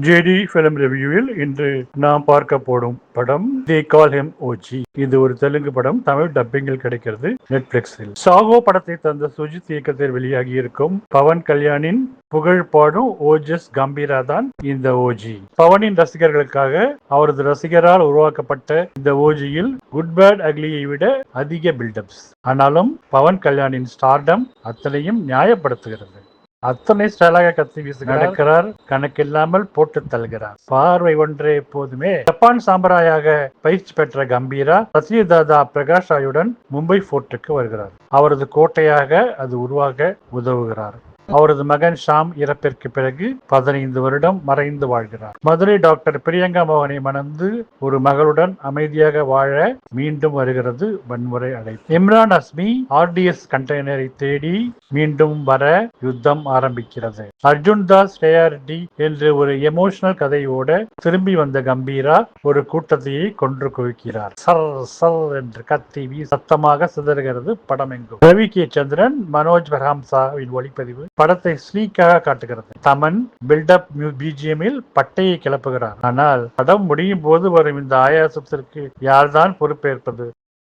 JD film ரிவ்யூவில் இன்று நாம் பார்க்க போடும் படம் தே கால் ஹிம் ஓஜி. இது ஒரு தெலுங்கு படம். தமிழ் டப்பிங்கில் கிடைக்கிறது நெட்ஃபிளிக்ஸில். சாகோ படத்தை தந்த சுஜித் இயக்கத்தில் வெளியாகி இருக்கும் பவன் கல்யாணின் புகழ் பாடும் ஓஜஸ் கம்பீரா தான் இந்த ஓஜி. பவனின் ரசிகர்களுக்காக அவரது ரசிகரால் உருவாக்கப்பட்ட இந்த ஓஜியில் குட் பேட் அக்லியை விட அதிக பில்டப்ஸ். ஆனாலும் பவன் கல்யாணின் ஸ்டார்டம் அத்தனையும் நியாயப்படுத்துகிறது. அத்தனை ஸ்டைலாக கத்தி வீசு நடக்கிறார், கணக்கில்லாமல் போட்டு தள்ளுகிறார். பார்வை ஒன்றே போதுமே. ஜப்பான் சாம்பராயாக பயிற்சி பெற்ற கம்பீரா சத்யதாதா பிரகாஷ் ராயுடன் மும்பை போர்ட்டுக்கு வருகிறார். அவரது கோட்டையாக அது உருவாக உதவுகிறார். அவரது மகன் ஷாம் இறப்பிற்கு பிறகு 15 வருடம் மறைந்து வாழ்கிறார். மதுரை டாக்டர் பிரியங்கா மோகனை மணந்து ஒரு மகளுடன் அமைதியாக வாழ மீண்டும் வருகிறது வன்முறை அழைப்பு. இம்ரான் ஹஸ்மி RDS கண்டெய்னரை தேடி மீண்டும் வர யுத்தம் ஆரம்பிக்கிறது. அர்ஜுன் தாஸ் ரெட்டி என்று ஒரு எமோஷனல் கதையோட திரும்பி வந்த கம்பீரா ஒரு கூட்டத்தையே கொன்று குவிக்கிறார். சர் சர் என்று கத்தி சத்தமாக சிதறுகிறது படம் எங்கும். ரவி கே சந்திரன், மனோஜ் பெர்ஹாம்சாவின் ஒளிப்பதிவு படத்தை ஸ்லீக்காக காட்டுகிறது. தமன் பில்டப் பிஜிஎம்மில் பட்டையை கிளப்புகிறார். ஆனால் படம் முடியும் போது வரும் இந்த ஆயாசத்திற்கு யார்தான் பொறுப்பேற்பது?